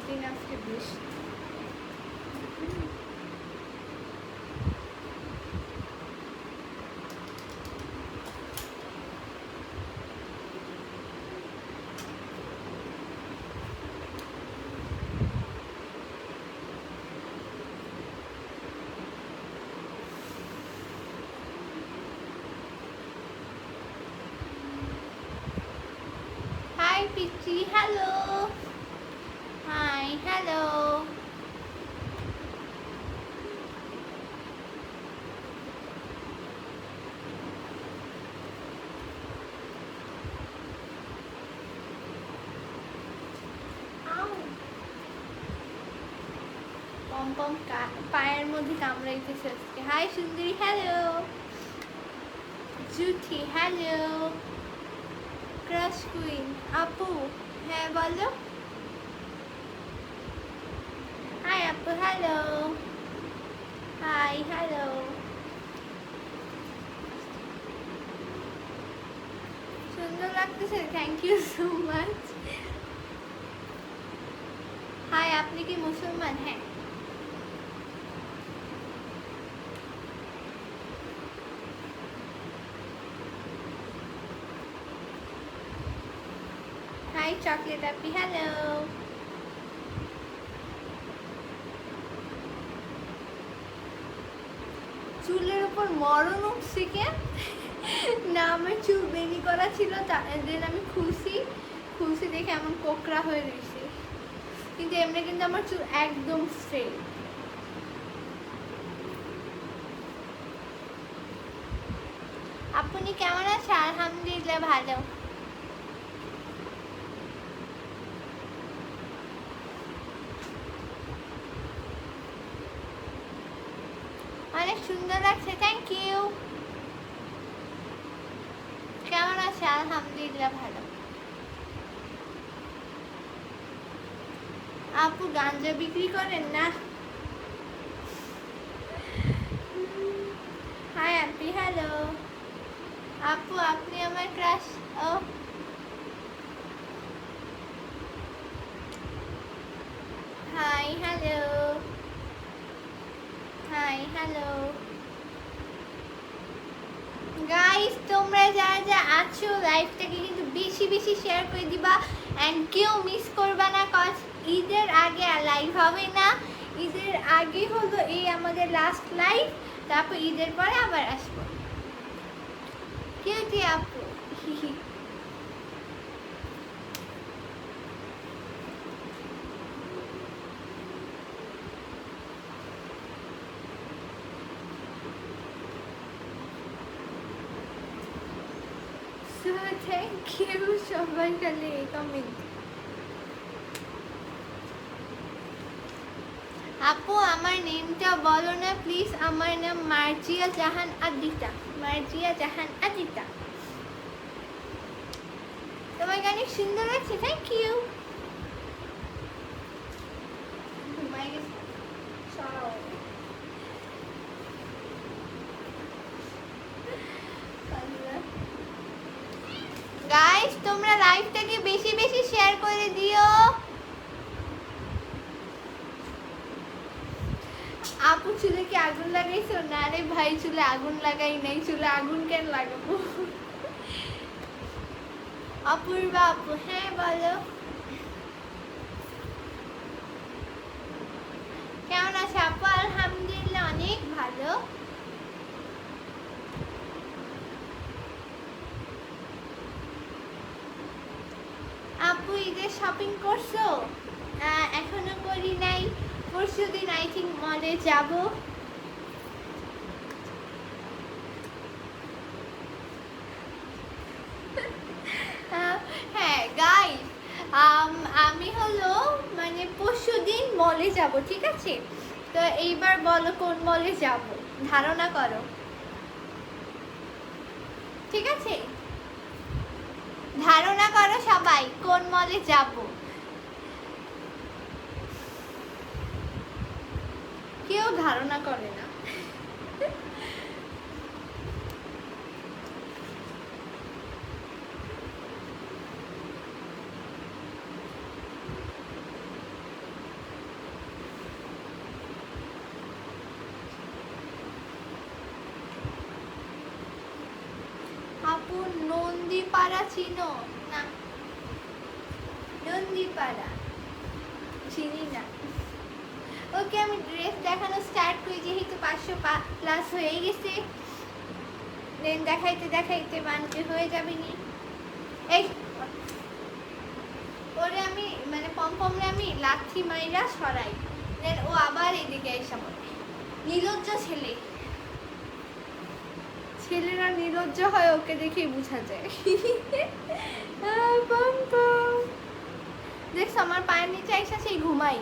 দিন আজকে বৃষ্টি। Hi Pichi, hello. Hi, hello. পম পম পায়ের মধ্যে কামড়াইতেছে আজকে। হাই সুন্দরী, hello. Juthi, hello. Crush queen আপু, হ্যাঁ বলো। হাই আপু, হ্যালো। Hi, hello. সুন্দর লাগতেছে, thank you so much. Hi, আপনি কি মুসলমান? হ্যাঁ। হাই চকলেট আপি, হ্যালো। চুলের উপর মরণ উঠছে কে? না, আমার চুল বেনি করা ছিল, দেন আমি খুলছি দেখে এমন কোকড়া হয়ে রয়েছে, কিন্তু এমনি কিন্তু আমার চুল একদম স্ট্রেট। আপনি কেমন আছেন? আলহামদুলিল্লাহ ভালো। অনেক সুন্দর লাগছে, থ্যাংক ইউ। কেমন আছে? আলহামদুলিল্লাহ ভালো। আপু গাঞ্জা বিক্রি করেন না? হাই আপি, হ্যালো। আপু আপনি আমার ক্রাশ। ও hi, hello. Hi, hello. Guys, তোমরা যারা যা আছো লাইভটাকে কিন্তু বেশি বেশি শেয়ার করে দিবা, অ্যান্ড কেউ মিস করবা না, কজ ঈদের আগে আর লাইভ হবে না। ঈদের আগে হলো এই আমাদের লাস্ট লাইভ, তারপর ঈদের পরে আবার আসবো। কিউটি আপু। থ্যাংক ইউ সবাই, খালি এই কমেন্ট। আপু আমার নেমটা বলো না প্লিজ। আমার নাম মার্জিয়া জাহান আদিতা। মার্জিয়া জাহান আদিতা। তোমাকে অনেক সুন্দর লাগছে, থ্যাংক ইউ। গাইস, তোমরা লাইভটাকে বেশি বেশি শেয়ার করে দিও। আপু চুলে কি আগুন লাগাইছো? না রে ভাই, চুলে আগুন লাগাই নাই। চুলে আগুন কেন লাগাবো? অপূর্বা আপু, হ্যাঁ বলো। কেমন আছে আপু? আলহামদুলিল্লাহ অনেক ভালো। আপু ঈদের শপিং করছো? এখনো করি নাই, পরশুদিন আই থিঙ্ক মলে যাব। হ্যাঁ গাইস, আমি হলো মানে পরশুদিন মলে যাব, ঠিক আছে? তো এইবার বলো কোন মলে যাব, ধারণা করো, ঠিক আছে? ধারণা করো সবাই কোন মলে যাব। কেউ ধারণা করে না। নন্দীপাড়া চিনো না? নন্দীপাড়া চিনি না। ওকে আমি ড্রেস দেখানো স্টার্ট করি, যেহেতু 500+ হয়ে গেছে। দেন দেখাইতে দেখাইতে বানতে হয়ে যাবে নি। এই ওরে আমি মানে পমপমরে আমি লাথি মাইরা সরাই, দেন ও আবার এদিকে এসে পড়ে। নির্লজ্জ ছেলে, ছেলেরা নির্লজ্জ হয়, ওকে দেখেই বোঝা যায়। দেখছো আমার পায়ের নিচে এসে সেই ঘুমাই,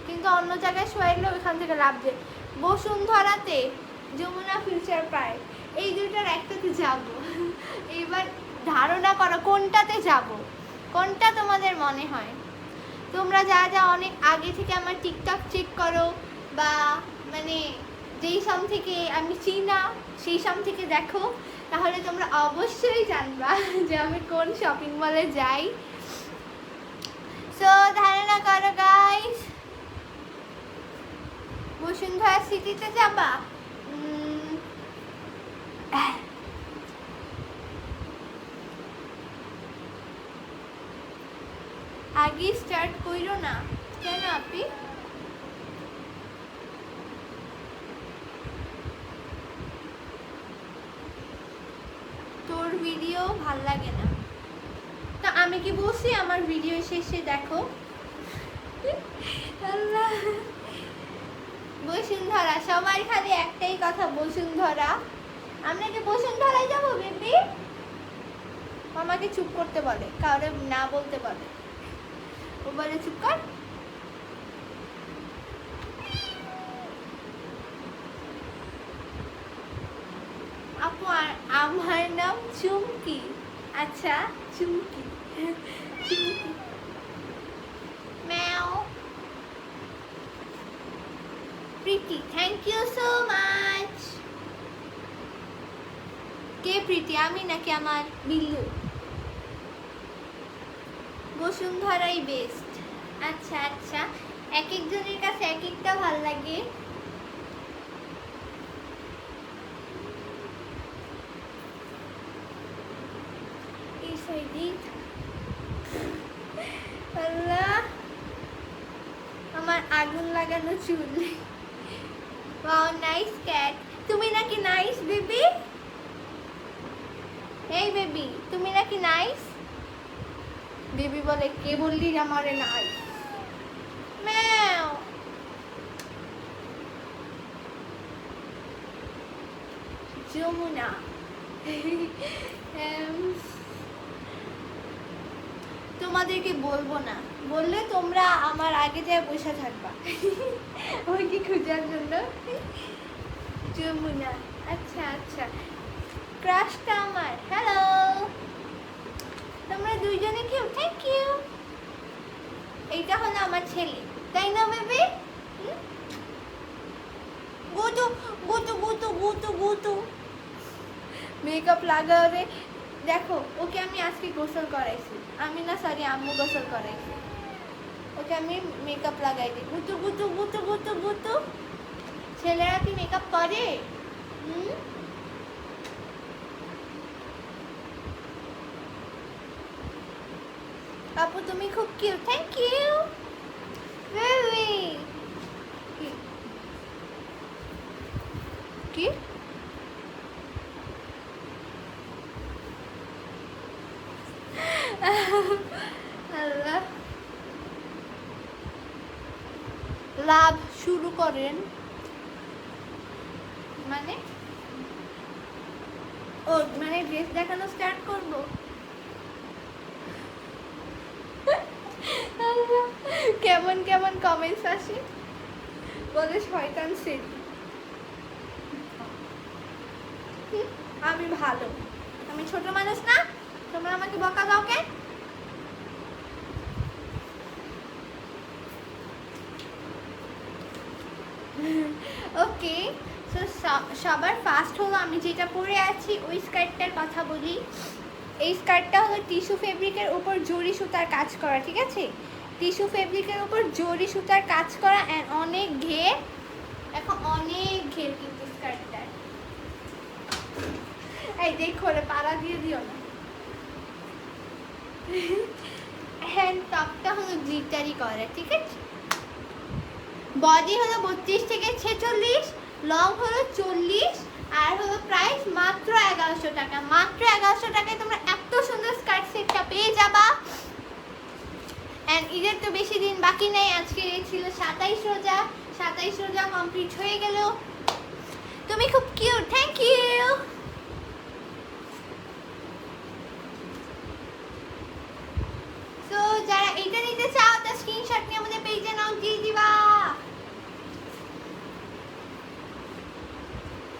কিন্তু অন্য জায়গায় শোয়াইলে ওইখান থেকে লাভ যায়। বসুন্ধরাতে, যমুনা ফিউচার পার্ক, এই দুইটার একটাতে যাব। এবার ধারণা করো কোনটাতে যাব, কোনটা তোমাদের মনে হয়? তোমরা যা যা অনেক আগে থেকে আমার টিকটক চেক করো, বা মানে যেই সব থেকে আমি চিনা সেই সব থেকে দেখো, তাহলে তোমরা অবশ্যই জানবা যে আমি কোন শপিং মলে যাই। সো ধারণা করো গাইস, বসুন্ধরা সিটিতে যাবা? আগে স্টার্ট কইরো না কেন আপনি? তোর ভিডিও ভাল লাগে না? তা আমি কি বলছি আমার ভিডিও শেষে দেখো? আল্লাহ, বসুন্ধরা, সবাই খালি একটাই কথা, বসুন্ধরা। আমরা কি বসুন্ধরায় যাবো বেবি? আমাকে চুপ করতে বলে, কাউরে না বলতে বলে। ও বলে চুপ কর। আপু আমার নাম চুমকি। আচ্ছা চুমকি, চুমকি ম্যাও। প্রীতি, থ্যাংক ইউ সো মাচ। কে প্রীতি, আমি নাকি আমার বিল্লু? বসুন্ধরাই বেস্ট। আচ্ছা আচ্ছা, এক একজনের কাছে এক একটা ভাল লাগে। এই সাইডে আল্লাহ, আমার আগুন লাগানো চুল। Wow nice cat. তুমি নাকি নাইস বেবি? এই বেবি তুমি নাকি নাইস? বেবি বলে কে বললি আমারে নাইস? ম্যাও। যমুনা, তোমাদেরকে বলবো না, বললে তোমরা আমার আগে যায় বসে থাকবা ওই কি খোঁজার জন্য। যমুনা, আচ্ছা আচ্ছা, ক্রাশটা আমার। হ্যালো, তোমরা দুইজনে কেউ? Thank you. এইটা হলো আমার ছেলে, তাই না বেবি? গুতু গুতু গুতু গুতু গুতু। মেকআপ লাগাবে দেখো, ওকে আমি আজকে গোসল করাইছি। আমি না, সরি আম্মু গোসল করাইছি। ওকে আমি মেকআপ লাগাই দিই। গুতু গুতু গুতু গুতু গুতু। ছেলেরা কি মেকআপ করে? আপু তুমি খুব কিউট। Thank you baby. কি আল্লাহ, লাভ শুরু করেন মানে? ও মানে ড্রেস দেখানো স্টার্ট করব? কেমন কেমন কমেন্টস আসে, বলে শয়তান সেরি। আমি ভালো, আমি ছোট মানুষ না, তোমরা আমাকে বকা দাও কেন? ওকে, সো সবার ফার্স্ট হলো আমি যেটা পরে আছি ওই স্কার্টটার কথা বলি। এই স্কার্টটা হলো টিস্যু ফেব্রিকের উপর জরি সুতার কাজ করা, ঠিক আছে? টিস্যু ফেব্রিকের উপর জরি সুতার কাজ করা, অ্যান্ড অনেক ঘের। এখন অনেক ঘের কিন্তু স্কার্টটার। এই দেখো রে, পাড়া দিয়ে দিও না। হ্যান্ড টপটা হলো গ্লিটারি করে, ঠিক আছে। বডি হলো 32 থেকে 46, লং হলো 40, আর হলো প্রাইস মাত্র 1100 টাকা। মাত্র 1100 টাকায় তোমরা এত সুন্দর স্কার্ট সেটটা পেয়ে যাবা। অ্যান্ড ঈদের তো বেশি দিন বাকি নেই, আজকে ছিল 27 রোজা। 27 রোজা কমপ্লিট হয়ে গেল। তুমি খুব কিউট, থ্যাংক ইউ। তো যারা এটা নিতে চাও তার স্ক্রিনশট নিয়ে আমাদের পেজে নাও দিয়ে দিবা।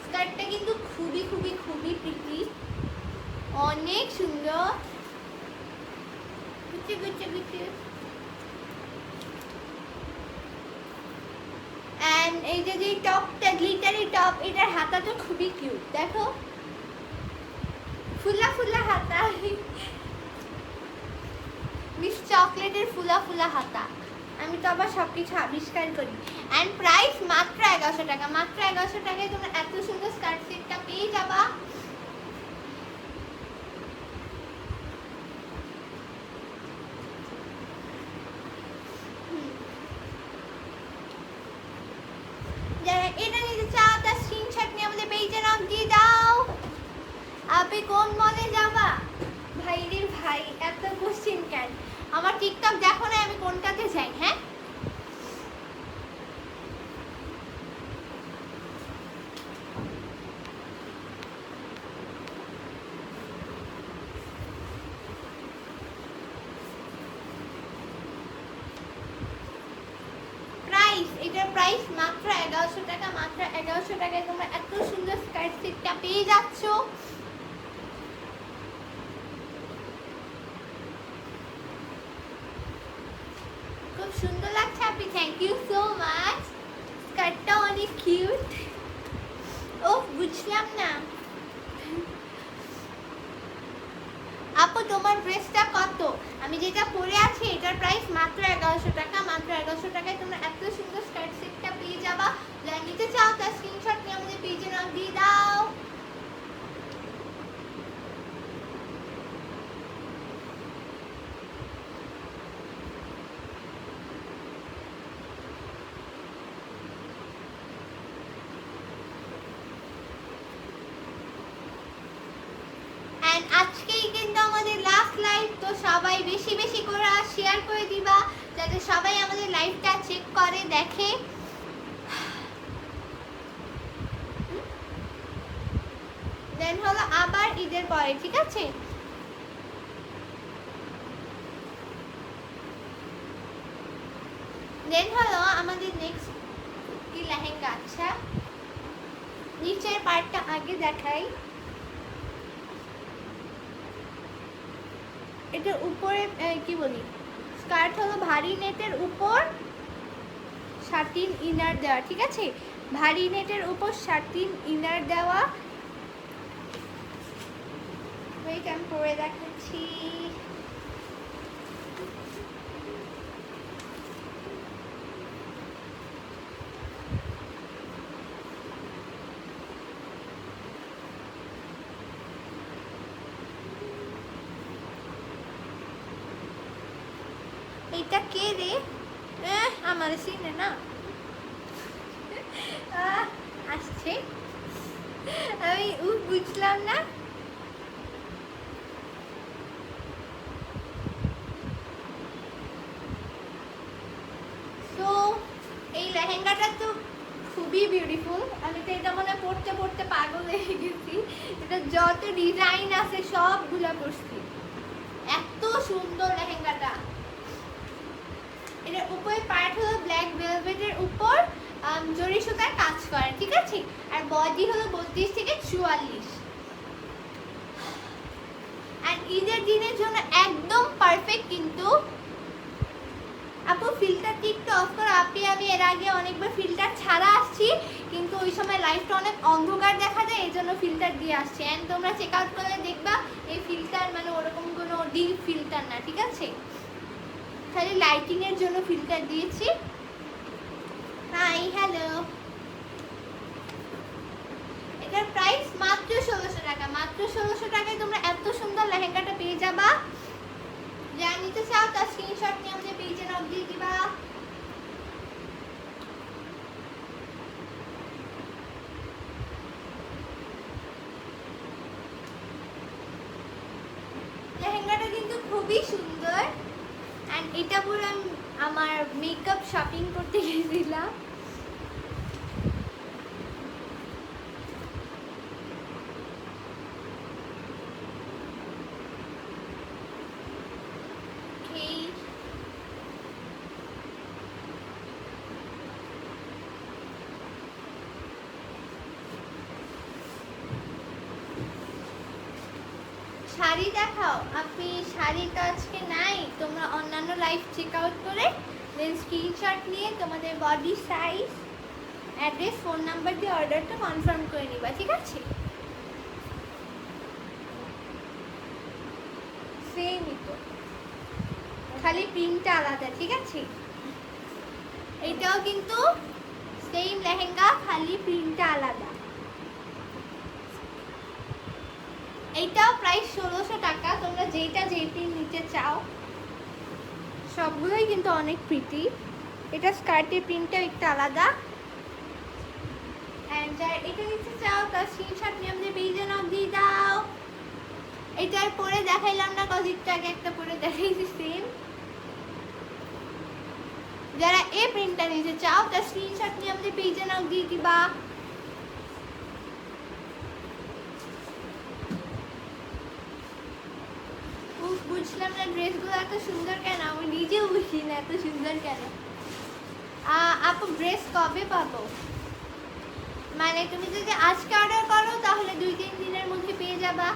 স্কার্টটা কিন্তু খুবই খুবই খুবই প্রিটি, অনেক সুন্দর। Gucci Gucci Gucci. এন্ড এই যে টপটা গ্লিটারি টপ, এটার হাতাটা খুবই কিউট, দেখো ফুলা ফুলা হাতা, মিস চকলেটের ফুলা ফুলা হাতা। আমি তো আবার সবকিছু আবিষ্কার করি। অ্যান্ড প্রাইস মাত্র 1100 টাকা। মাত্র 1100 টাকায় তোমরা এত সুন্দর স্কার্ট সেটটা পেয়ে যাবা। যারা এটা নিতে চাও তার স্ক্রিনশট নিয়ে আমাদের পেজে নাম দিয়ে দাও। আপনি কোন মলে যাবা? ভাই রে ভাই, এত কোশ্চেন কেন? আমার টিকটক দেখো না, আমি কোনটাতে যাই? হ্যাঁ, এটার প্রাইস মাত্র 1100 টাকা। মাত্র 1100 টাকায় তোমরা এত সুন্দর স্কার্ট সেটটা পেয়ে যাচ্ছ। খুব সুন্দর লাগছে আপনি, থ্যাংক ইউ সো মাচ। স্কার্টটা অনেক কিউট। ও বুঝলাম না আপু তোমার ড্রেসটা কত? আমি যেটা পরে আছি এটার প্রাইস মাত্র 1100 টাকা। মাত্র 1100 টাকায় তোমরা এত সুন্দর স্কার্ট সেটটা পেয়ে যাবা। যারা নিতে চাও তার স্ক্রিনশট নিয়ে আমাদের পেজে নাম দিয়ে দাও। আজকেই কিন্তু আমাদের লাস্ট লাইভ, তো সবাই বেশি বেশি করে শেয়ার করে দিবা যাতে সবাই আমাদের লাইভটা চেক করে দেখে। দেন হলো আবার ঈদের পরে, ঠিক আছে। দেন হলো আমাদের নেক্সট কি লেহেঙ্গা। আচ্ছা, নিচের পার্টটা আগে দেখাই। এটার উপরে কি বলি, স্কার্ট হলো ভারী নেটের উপর শার্টিন ইনার দেওয়া, ঠিক আছে। ভারী নেটের উপর শার্টিন ইনার দেওয়া। ওয়েট, আমি পরে দেখাচ্ছি। এটা কে রে? আমার সিনে না আসছে, আমি বুঝলাম না। তো এই লেহেঙ্গাটা তো খুবই বিউটিফুল। আমি তো এটা মনে পড়তে পড়তে পাগল হয়ে গেছি। এটা যত ডিজাইন আছে সবগুলা করছি। এত সুন্দর লেহেঙ্গাটা। এটার উপরে পার্ট হলো ব্ল্যাক ভেলভেটের উপর জরি সুতার কাজ করে, ঠিক আছে। আর বডি হলো 32 থেকে 44। আর ঈদের দিনের জন্য একদম পারফেক্ট। কিন্তু আপু ফিল্টারটি একটু অফ করো। আমি এর আগে অনেকবার ফিল্টার ছাড়া আসছি, কিন্তু ওই সময় লাইটটা অনেক অন্ধকার দেখা যায়, এই জন্য ফিল্টার দিয়ে আসছে। অ্যান্ড তোমরা চেক আউট করলে দেখবা এই ফিল্টার মানে ওরকম কোনো ডিপ ফিল্টার না, ঠিক আছে। খালি লাইটিং এর জন্য ফিল্টার দিয়েছি। Hi hello. এটার প্রাইস মাত্র 1600 টাকা। মাত্র 1600 টাকায় তোমরা এত সুন্দর লেহেঙ্গাটা পেয়ে যাবা। যা নিতে চাও তার স্ক্রিনশট নিয়ে আমাদের পেজে নক দিয়ে দিবা। লেহেঙ্গাটা কিন্তু খুবই সুন্দর অ্যান্ড এটা পুরো আমি আমার মেকআপ শপিং করতে গেছিলাম। শাড়ি দেখাও আপনি, শাড়ি তো আজকে নাই, তোমরা অন্যান্য লাইভ চেক আউট করে দেন স্ক্রিনশট নিয়ে তোমাদের body size, address, phone number দিয়ে অর্ডারটা কনফার্ম করে নিবা, ঠিক আছে? সেমই তো, খালি প্রিন্টটা আলাদা, ঠিক আছে? এইটাও কিন্তু সেম লেহেঙ্গা, খালি প্রিন্টটা আলাদা। এইটাও প্রাইস 1600 টাকা। তোমরা যেটা যেই প্রিন্ট নিতে চাও সবগুলোই কিন্তু অনেক প্রিটি। এটা স্কার্টের প্রিন্টটাও একটু আলাদা। অ্যান্ড যারা এটা নিতে চাও তার স্ক্রিনশট নিয়ে আমাদের পেজে নক দিয়ে দাও। এটার পরে দেখাইলাম না, কজিটটা আগে একটা পরে দেখাইছি সেম। যারা এই প্রিন্টটা নিতে চাও তার স্ক্রিনশট নিয়ে আমাদের পেজে নক দিয়ে দিবা। বুঝলাম না ড্রেসগুলো এত সুন্দর কেন, আমি নিজেও বুঝি না এত সুন্দর কেন। আপু ড্রেস কবে পাবো? মানে তুমি যদি আজকে অর্ডার করো তাহলে 2-3 দিনের মধ্যে পেয়ে যাবা।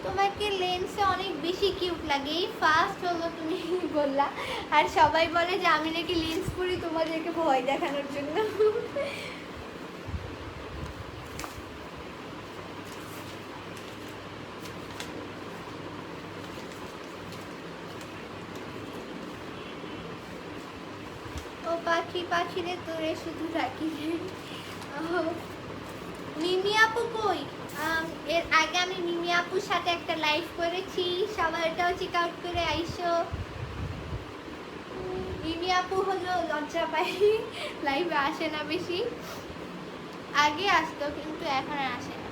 তোমাকে লেন্সে অনেক বেশি কিউট লাগে, এই ফার্স্ট হলো তুমি বললা। আর সবাই বলে যে আমি নাকি লেন্স পরি তোমাদেরকে ভয় দেখানোর জন্য। ও পাখি পাখি রে তোরে শুধু রাখি। মিমি আপু কই? এর আগে আমি মিমি আপুর সাথে একটা লাইভ করেছি, সবাই ওটাও চেক আউট করে আইসো। মিমি আপু হলো লজ্জা পাই, লাইভে আসে না বেশি, আগে আসতো কিন্তু এখন আর আসে না।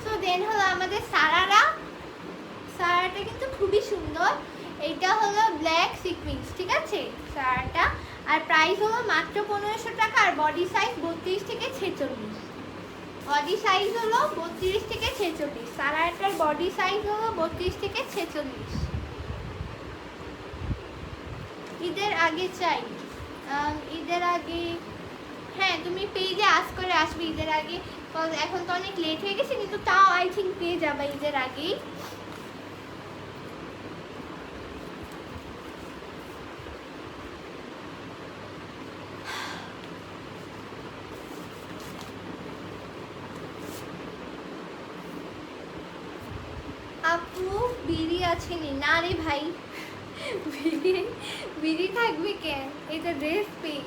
সো দেন হলো আমাদের সারাটা কিন্তু খুবই সুন্দর। এইটা হলো ব্ল্যাক সিকুয়েন্স, ঠিক আছে সারাটা। আর প্রাইস হলো মাত্র 1500 টাকা। আর বডি সাইজ 32 থেকে 46। বডি সাইজ হলো 32 থেকে 46। সারাটার বডি সাইজ হলো 32 থেকে 46। ঈদের আগে চাই। ঈদের আগে হ্যাঁ, তুমি পেজে আস করে আসবে ঈদের আগে। এখন তো অনেক লেট হয়ে গেছে, কিন্তু তাও আই থিঙ্ক পেয়ে যাবে ঈদের আগেই। আপু বিড়ি আছে নি? না রে ভাই, বিড়ি থাকবে কেন, এটা dress page.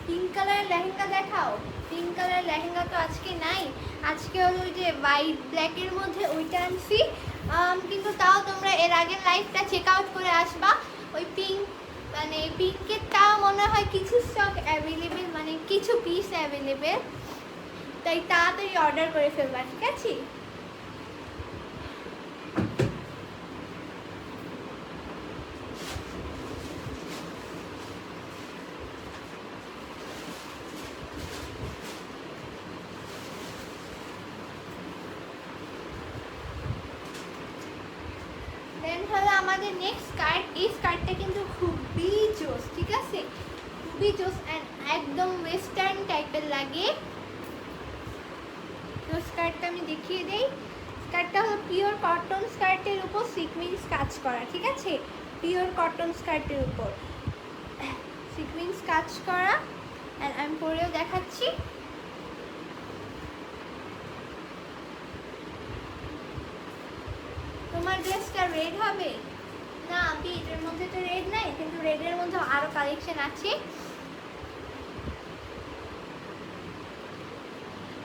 Pink colour lehenga দেখাও। পিঙ্ক কালার লেহেঙ্গা তো আজকে নাই, আজকে হলো ওই যে হোয়াইট ব্ল্যাকের মধ্যে ওইটা আনছি। কিন্তু তাও তোমরা এর আগের লাইভটা চেক আউট করে আসবা। ওই পিঙ্ক মানে পিঙ্কের তাও মনে হয় কিছু স্টক অ্যাভেলেবেল, মানে কিছু পিস অ্যাভেলেবেল, তাই তাড়াতাড়ি অর্ডার করে ফেলবা, ঠিক আছে? আমাদের নেক্সট স্কার্ট, এই স্কার্টটা কিন্তু খুবই জোস, ঠিক আছে? খুবই জোস অ্যান্ড একদম ওয়েস্টার্ন টাইপের লাগে। তো স্কার্টটা আমি দেখিয়ে দেই। স্কার্টটা হলো পিওর কটন স্কার্টের উপর সিকোয়েন্স কাজ করা, ঠিক আছে? পিওর কটন স্কার্টের উপর সিকোয়েন্স কাজ করা। অ্যান্ড আমি পরেও দেখাচ্ছি। তোমার ড্রেসটা রেড হবে না? আপনি এটার মধ্যে তো রেড নাই, কিন্তু রেডের মধ্যে আরো কালেকশন আছে।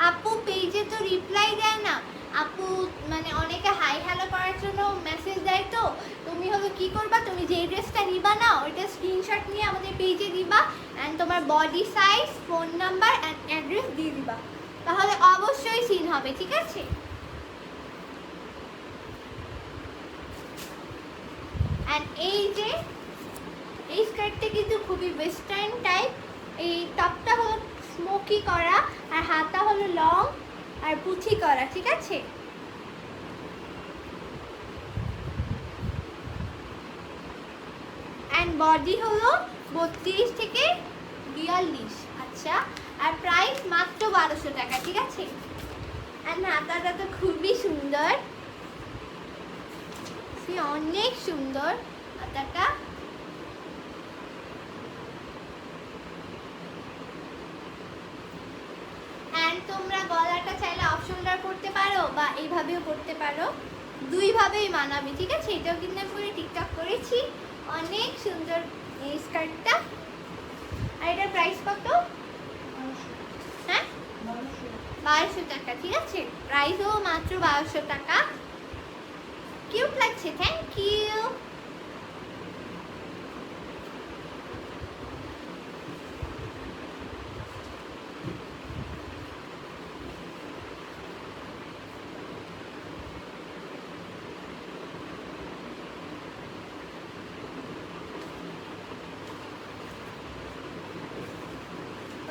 আপু পেজে তো রিপ্লাই দেয় না আপু, মানে অনেকে হাই হ্যালো করার জন্য মেসেজ দেয়। তো তুমি হলো কি করবা, তুমি যে ড্রেসটা নিবা না ওইটা স্ক্রিনশট নিয়ে আমাদের পেজে দিবা অ্যান্ড তোমার body size, phone number and address দিয়ে দিবা, তাহলে অবশ্যই সিন হবে, ঠিক আছে? অ্যান্ড এই যে এই স্কার্টটা কিন্তু খুবই ওয়েস্টার্ন টাইপ। এই টপটা হলো স্মোকি করা আর হাতা হলো লং আর পুঁথি করা, ঠিক আছে? অ্যান্ড বডি হলো 32 থেকে 42। আচ্ছা, আর প্রাইস মাত্র 1200 টাকা, ঠিক আছে? অ্যান্ড হাতাটা তো খুবই সুন্দর, অনেক সুন্দর হাতাটা। অ্যান্ড তোমরা গলাটা চাইলে অফ শোল্ডার করতে পারো বা এইভাবেও করতে পারো, দুইভাবেই মানাবে, ঠিক আছে? এটাও কিন্তু আমি করে টিকটক করেছি। অনেক সুন্দর এই স্কার্টটা। আর এটার প্রাইস কত? হ্যাঁ, 1200 টাকা, ঠিক আছে? প্রাইসও মাত্র 1200 টাকা। কিউট লাগছে, থ্যাংক ইউ।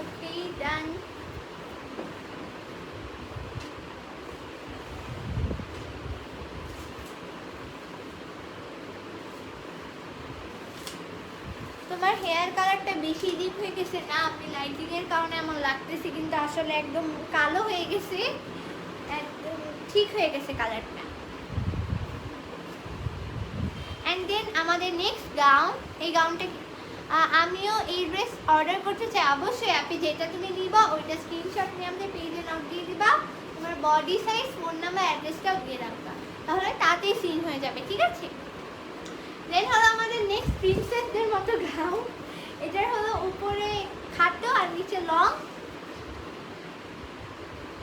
Okay, done. তোমার হেয়ার কালারটা বেশি ডিপ হয়ে গেছে না? আপনি লাইটিং এর কারণে এমন লাগতেছে, কিন্তু আসলে একদম কালো হয়ে গেছে, একদম ঠিক হয়ে গেছে কালারটা। অ্যান্ড দেন আমাদের নেক্সট গাউন। এই গাউনটা আমিও এই ড্রেস অর্ডার করতে চাই। অবশ্যই আপনি যেটা তুমি নিবা ওইটা স্ক্রিনশট নিয়ে আমাদের পেজে নক দিয়ে দিবা, তোমার বডি সাইজ, ফোন নাম্বার, অ্যাড্রেসটাও দিয়ে রাখবা, তাহলে তাতেই সিন হয়ে যাবে, ঠিক আছে? দেন হলো আমাদের নেক্সট প্রিন্সেসদের মতো গাউন। এটার হলো উপরে খাটো আর নিচে লং,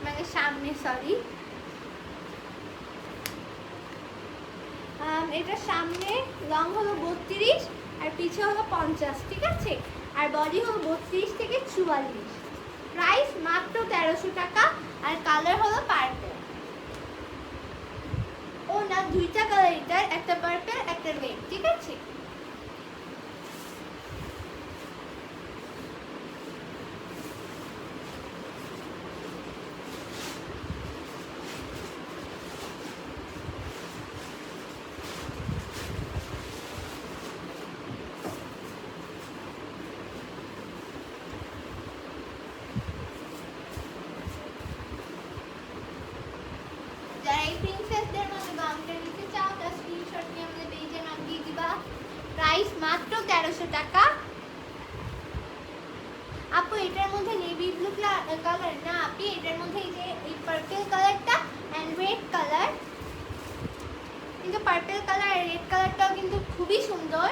মানে সামনে, সরি, এটার সামনে লং হলো 32 আর পিছে হলো 50, ঠিক আছে? আর বডি হলো 32 থেকে 44। প্রাইস মাত্র 1300 টাকা। আর কালার হলো পার্পল। ও না, দুইটা কালার এটার, একটা পার্পল একটা রেড, ঠিক আছে? যারা এই প্রিন্সেসদের মতো গাউনটা নিতে চাও তার স্ক্রিনশট নিয়ে আমাদের পেজে নাম দিয়ে দিবা। প্রাইস মাত্র 1300 টাকা। আপু এটার মধ্যে নেভি ব্লু কালার না, আপনি এটার মধ্যে এই যে এই পার্পল কালারটা এন্ড রেড কালার, কিন্তু পার্পল কালার আর রেড কালারটাও কিন্তু খুবই সুন্দর।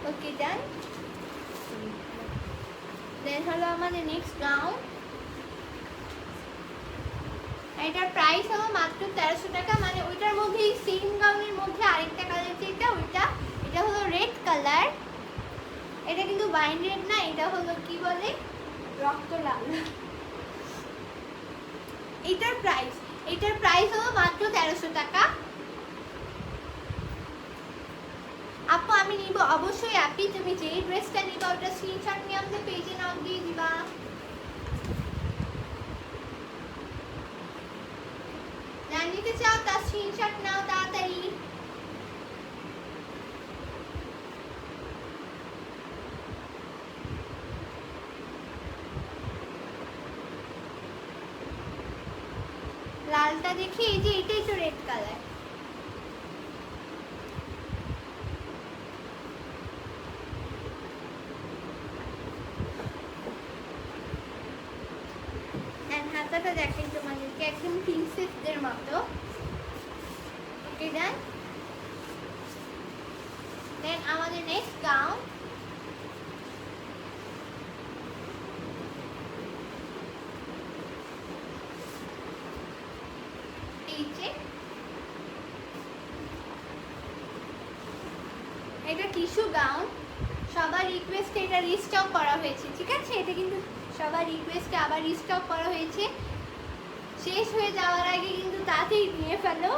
ওকে, ডান। দেন হলো আমাদের নেক্সট গাউন। এটার প্রাইস হলো মাত্র 1300 টাকা। মানে ওইটার মধ্যে সেম গাউনের মধ্যে আরেকটা কালার যেটা ওইটা, এটা হলো রেড কালার। এটা কিন্তু ওয়াইন রেড না, এটা হলো কি বলে, রক্ত লাল। এটার প্রাইস হলো মাত্র 1300 টাকা। আপু আমি নিব, অবশ্যই আপনি তুমি যে ড্রেসটা নিবা ওটা স্ক্রিনশট নিয়ে আমাদের পেজে নাও দিয়ে দিবা। নিতে চাও তার স্ক্রিনশট নাও তাড়াতাড়ি। গাউনটা দেখি, এই যে এটাই তো রেড কালার। হাতাটা দেখেন তোমাদেরকে একদম প্রিন্সেসদের মতো। ওকে ডান। দেন আমাদের নেক্সট গাউন, এই যে এটা টিস্যু গাউন, সবার রিকোয়েস্টে এটা রিস্টক করা হয়েছে, ঠিক আছে? এটা কিন্তু সবার রিকোয়েস্টে আবার রিস্টক করা হয়েছে। শেষ হয়ে যাওয়ার আগে কিন্তু তাড়াতাড়ি নিয়ে ফেলো।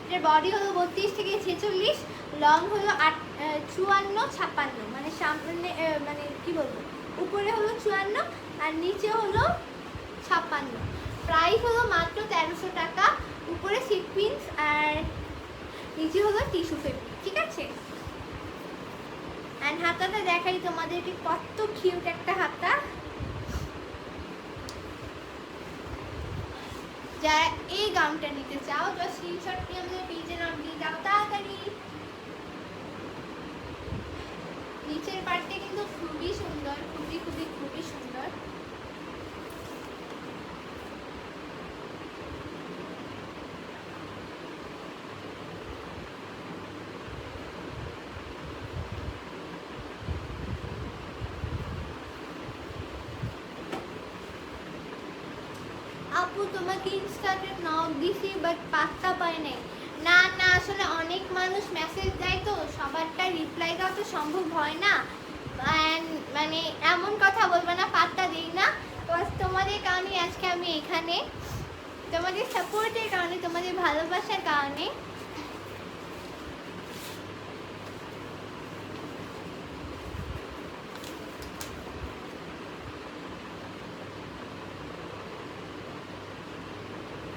এটার বডি হলো 32 থেকে 46, লং হলো 54 56, মানে সামনে মানে কি বলবো, উপরে হলো 54 আর নিচে হলো 56। প্রাইস হলো মাত্র 1300 টাকা। উপরে সিকোয়েন্স আর নিচে হলো টিস্যু ফেব্রিক, ঠিক আছে? অ্যান্ড হাতাটা দেখাই তোমাদেরকে, কত কিউট একটা হাতা। যারা এই গাউনটা নিতে চাও তো স্ক্রিনশট নিয়ে আমাদের পেজে নাম দিয়ে দাও তাড়াতাড়ি। নিচের পার্টটা কিন্তু খুবই সুন্দর, খুবই খুবই খুবই সুন্দর। আপু তোমাকে ইনস্টাতে নক দিছি বাট পাত্তা পাই নাই। না না, আসলে অনেক মানুষ মেসেজ দেয় তো সবারটা রিপ্লাই দেওয়া তো সম্ভব হয় না। মানে এমন কথা বলবে না পাত্তা দিই না। তো তোমাদের কারণে আজকে আমি এখানে, তোমাদের সাপোর্টের কারণে, তোমাদের ভালোবাসার কারণে।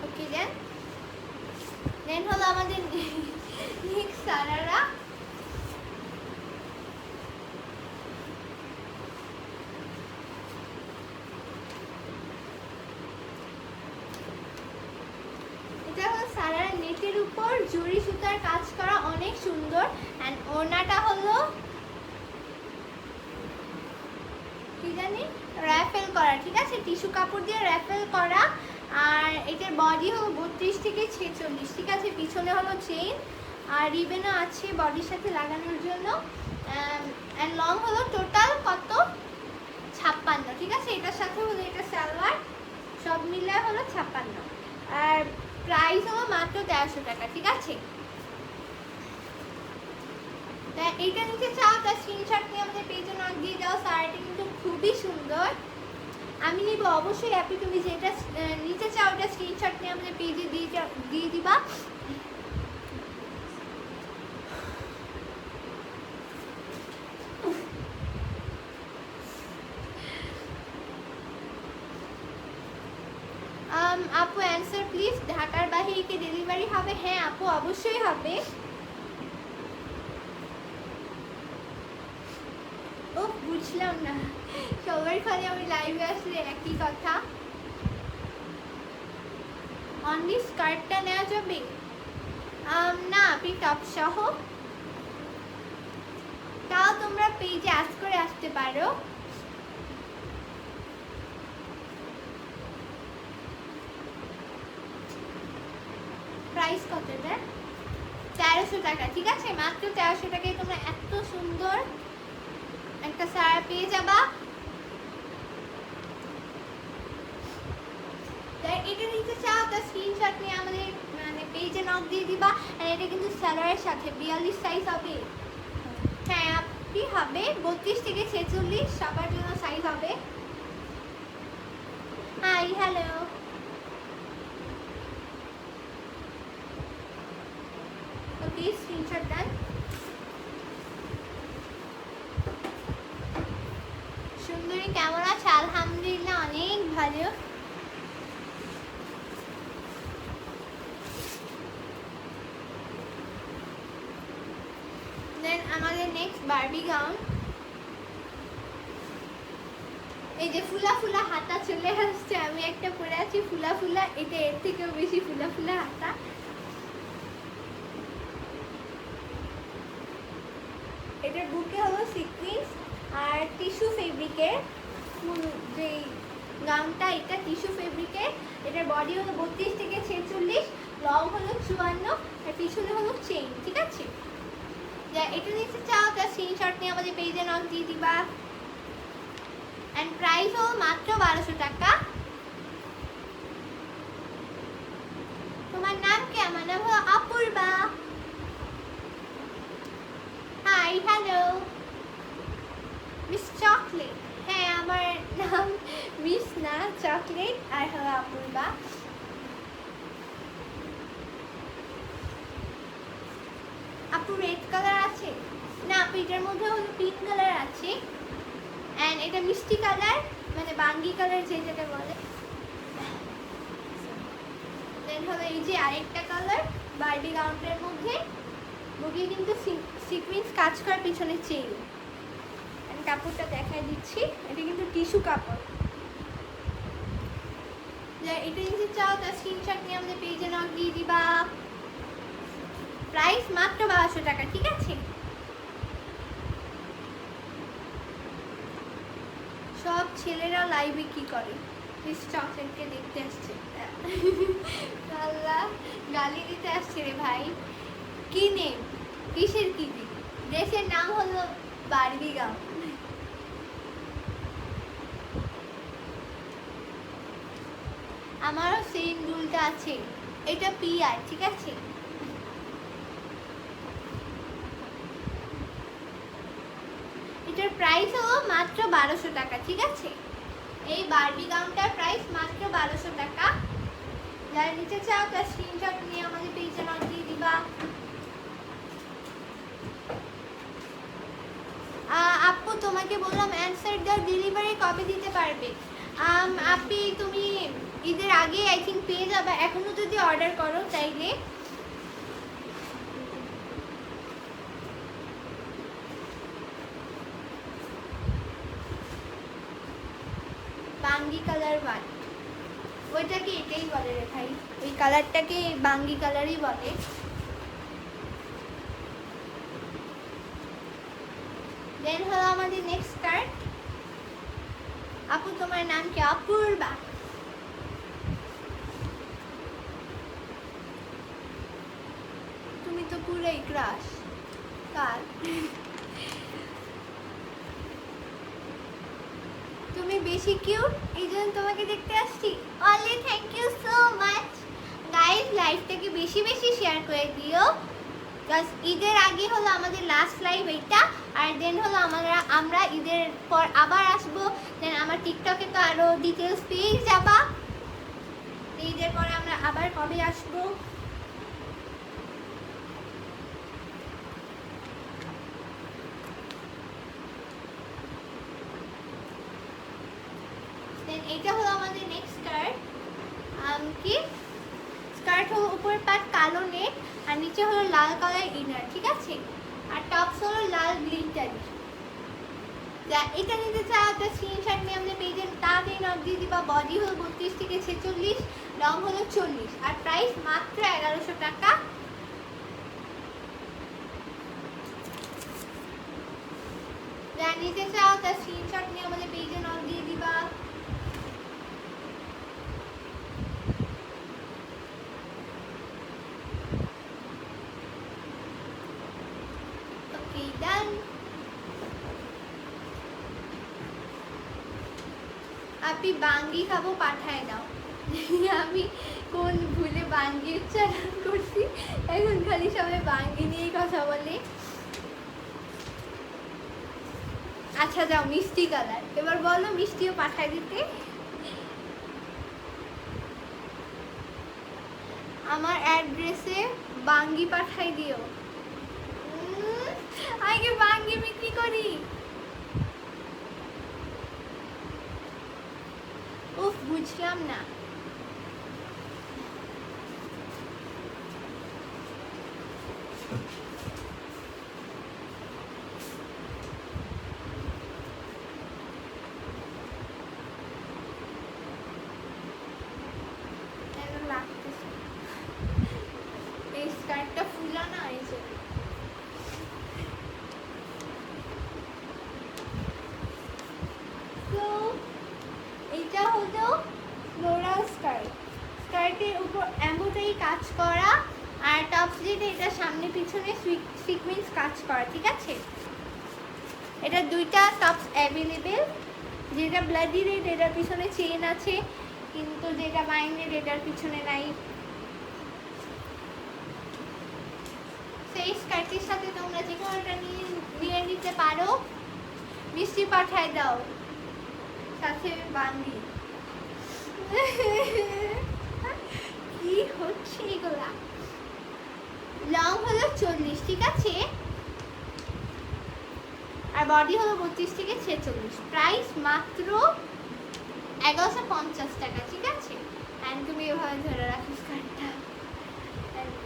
ওকে দেন হলো আমাদের নেক্সট সারারা। সারারা নেটের উপর জরি সুতার কাজ করা, অনেক সুন্দর। অ্যান্ড ওড়নাটা হলো কি জানি র্যাফেল করা, ঠিক আছে? টিস্যু কাপড় দিয়ে র্যাফেল করা। আর এটার বডি হলো 32 থেকে 46, ঠিক আছে? পিছনে হলো চেইন আর রিবেনও আছে বডির সাথে লাগানোর জন্য। অ্যান্ড লং হলো টোটাল কত 56, ঠিক আছে? এটার সাথে হলো এটা সালোয়ার, সব মিলে হলো 56। আর প্রাইস হলো মাত্র 1300 টাকা, ঠিক আছে? এইটা নিতে চাও তার স্ক্রিনশট নিয়ে আমাদের পেজে নক দিয়ে দাও। শাড়িটা কিন্তু খুবই সুন্দর, আমি নিব অবশ্যই। অ্যাপি তুমি যেটা নিতে চাও ওটা স্ক্রিনশট নিয়ে আমাদের পেজে দিয়ে দিবা। আপু অ্যান্সার প্লিজ, ঢাকার বাইরে কি ডেলিভারি হবে? হ্যাঁ আপু অবশ্যই হবে। ও বুঝলাম না, সবার খালি আমি লাইভে আসলে একই কথা। অনলি স্কার্টটা নেওয়া যাবে? না, আপনি টপ সহ তাও তোমরা পেজে আজ করে আসতে পারো। প্রাইস কত এটা? 1300 টাকা, ঠিক আছে? মাত্র 1300 টাকায় তোমরা এত সুন্দর একটা সারা পেয়ে যাবা। এটা নিতে চাও তার স্ক্রিনশট নিয়ে আমাদের মানে পেজে নক দিয়ে দিবা। আর এটা কিন্তু সালোয়ারের সাথে 42 সাইজ হবে। হ্যাঁ আপনি হবে 32 থেকে 46, সবার জন্য সাইজ হবে। হাই হ্যালো, ওকে স্ক্রিনশট দেন। সুন্দরী কেমন আছে? আলহামদুলিল্লাহ অনেক ভালো। দেন আমাদের নেক্সট বারবি গাউন। এই যে ফুলা ফুলা হাতা চলে আসছে, আমি একটা পরে আছি ফুলা ফুলা, এটা এর থেকেও বেশি ফুলা ফুলা হাতা। এটার বুকে হলো সিকুয়েন্স আর টিস্যু ফেব্রিকের ফুল যে গাউনটা, এটা টিস্যু ফেব্রিকের। এটার বডি হলো 32 থেকে 46, লং হলো 54 আর পিছনে হলো চেইন, ঠিক আছে? যা এটা নিতে চাও তার স্ক্রিনশট নিয়ে আমাদের পেজে নক দিয়ে দিবা। এন্ড প্রাইস হলো মাত্র 1200 টাকা। তোমার নাম কি? আমার নাম হলো Apurba. Hi, hello miss chocolate. হ্যাঁ, আমার নাম মিস না, চকলেট, আর হলো অপূর্বা। আপু রেড কালার আছে? না আপু, এটার মধ্যে হলো পিঙ্ক কালার আছে, অ্যান্ড এটা মিষ্টি কালার, মানে বাঙ্গি কালার যেটাকে বলে। দেন হলো এই যে আরেকটা কালার বারবি গাউনটার মধ্যে, বুকে কিন্তু সিকুয়েন্স কাজ করার পিছনে চেইন। কাপড়টা দেখাই দিচ্ছি, এটা কিন্তু টিস্যু কাপড়। এটা যদি চাও তার স্ক্রিনশট নিয়ে আমাদের পেজে নক দিয়ে দিবা। প্রাইস মাত্র 1200 টাকা, ঠিক আছে? সব ছেলেরা লাইভে কি করে? মিস চকলেটকে দেখতে আসছে। আল্লাহ, গালি দিতে আসছে রে ভাই। কি নেম? কিসের কি নেম? দেশের নাম হলো বারবি গাউন। আমারও সেম দুলটা আছে, এটা পিআর, ঠিক আছে? এটার প্রাইস হলো মাত্র 1200 টাকা, ঠিক আছে? এই বারবি গাউনটার প্রাইস মাত্র 1200 টাকা। যারা নিতে চাও তার স্ক্রিনশট নিয়ে আমাদের পেজে নক দিয়ে দিবা। আপু তোমাকে বললাম অ্যানসার দাও, ডেলিভারি কবে দিতে পারবে? আপনি তুমি ঈদের আগে আই থিঙ্ক পেয়ে যাবে, এখনো যদি অর্ডার করো চাইলে। বাঙ্গি কালার ওয়ান, ওইটাকে এটাই বলে রে ভাই, ওই কালারটাকে বাঙ্গি কালারই বলে। দেন হলো আমাদের নেক্সট স্কার্ট। আপু তোমার নাম কি? অপূর্বা। তুমি তো পুরাই ক্রাশ কাল। তুমি বেশি কিউট, এই জন্য তোমাকে দেখতে আসছি। অলি thank you so much. Guys, লাইভটাকে বেশি বেশি শেয়ার করে দিও। জাস্ট ঈদের আগে হলো আমাদের লাস্ট লাইভ এইটা, আর দেন হলো আমরা ঈদের পর আবার আসবো। দেন আমার টিকটকে তো আরও ডিটেলস পেয়ে যাবা। ঈদের পরে আমরা আবার কবে আসবো? দেন এইটা হলো আমাদের নেক্সট স্কার্ট। কি স্কার্ট হলো উপরের পাট কালো নেক, আর নিচে হলো লাল কালার ইনার, ঠিক আছে? আর টপস হলো লাল গ্লিটারি। যা এটা নিতে চাও তার স্ক্রিনশট নিয়ে আমাদের পেজে তাড়াতাড়ি নক দিয়ে দিবা। বডি হলো 32 থেকে 46, লং হলো 40, আর প্রাইস মাত্র 1100 টাকা। যা নিতে চাও তার স্ক্রিনশট নিয়ে আমাদের পেজে নক দিয়ে দিবা। ওকে, ডান। আপনি বাঙ্গি খাবো, পাঠায় দাও। আমি কোন ভুলে বাঙ্গি উচ্চারণ করছি, এখন খালি সবাই বাঙ্গি নিয়েই কথা বলে। আচ্ছা যাও, মিষ্টি কালার, এবার বলো মিষ্টিও পাঠায় দিতে। আমার অ্যাড্রেসে বাঙ্গি পাঠাই দিও। আগে বাঙ্গি বিক্রি করি। উফ, বুঝলাম না। করা, আর টপস যেটা এটা সামনে পিছনে সিকোয়েন্স কাজ করা, ঠিক আছে? এটা দুইটা টপস অ্যাভেলেবেল, যেটা ব্লাডি রেড এটার পিছনে চেন আছে, কিন্তু যেটা ওয়াইন রেড এটার পিছনে নাই। সেই স্কার্টের সাথে তোমরা যে কোনোটা নিয়ে নিতে পারো। মিষ্টি পাঠায় দাও সাথে বান্দি। কি হচ্ছে এগুলা? লং হলো 40, ঠিক আছে? আর বডি হলো 32 থেকে 46। প্রাইস মাত্র 1150 টাকা, ঠিক আছে? অ্যান্ড তুমি এভাবে ধরে রাখো স্কার্টটা।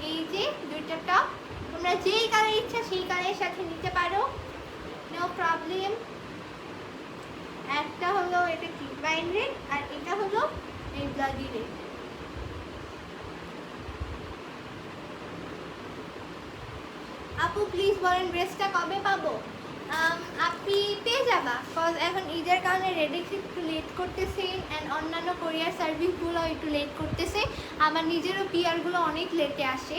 এই যে দুইটা টপ, তোমরা যেই কালার ইচ্ছা সেই কালারের সাথে নিতে পারো, নো প্রবলেম। একটা হলো এটা কি ওয়াইন রেড, আর এটা হলো এই ব্লাডি রেড। আপু প্লিজ বলেন ড্রেসটা কবে পাবো? আপনি পেয়ে যাবা, কজ এখন ঈদের কারণে রেডেক্স একটু লেট করতেছে, অ্যান্ড অন্যান্য কোরিয়ার সার্ভিসগুলো একটু লেট করতেছে। আমার নিজেরও পিআরগুলো অনেক লেটে আসে।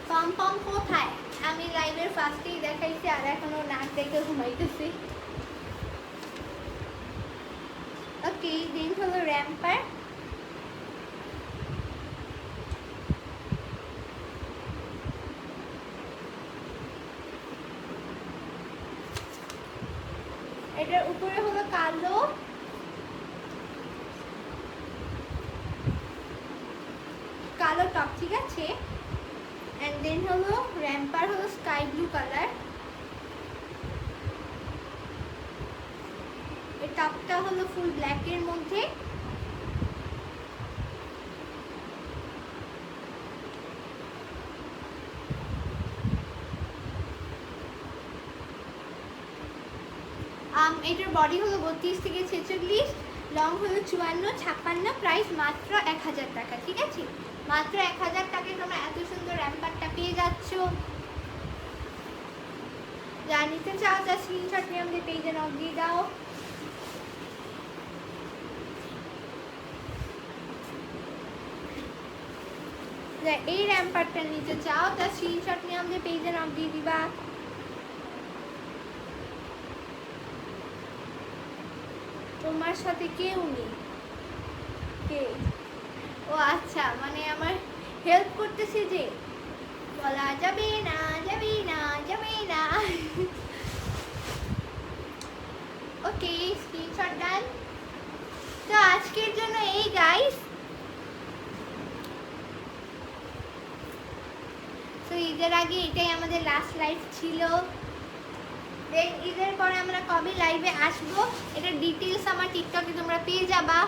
পম পম কোথায়? আমি লাইভের ফার্স্টেই দেখাইছি, আর এখনো নাক দেখে ঘুমাইতেছি। ওকে, দেন হলো র্যাম্পার। এটার উপরে হলো কালো, কালো টপ, ঠিক আছে? অ্যান্ড দেন হলো র্যাম্পার হলো স্কাই ব্লু কালার। এই টপটা হলো ফুল ব্ল্যাকের মধ্যে। এটার বডি হলো 32 থেকে 46, লং হলো 54, 56, প্রাইস মাত্র 1000 টাকা, ঠিক আছে? মাত্র 1000 টাকায় তোমরা এত সুন্দর র্যাম্পারটা পেয়ে যাচ্ছ। যা নিতে চাও যা স্ক্রিনশট নিয়ে আমাদের পেজে নক দিয়ে দাও। এই র্যাম্পারটা নিতে চাও তার স্ক্রিনশট নিয়ে আমাদের পেজে নক দিয়ে দিবা। তোমার সাথে কেউ নেই? কে? ও আচ্ছা, মানে আমার হেল্প করতেছে যে, বলা যাবে না যাবে না যাবে না। ওকে, স্ক্রিনশট ডান। তো আজকের জন্য এই গাইস, তো ঈদের আগে এটাই আমাদের লাস্ট লাইভ ছিল। দেন ঈদের পরে আমরা কবে লাইভে আসবো এটা ডিটেলস আমার টিকটকে তোমরা পেয়ে যাবা।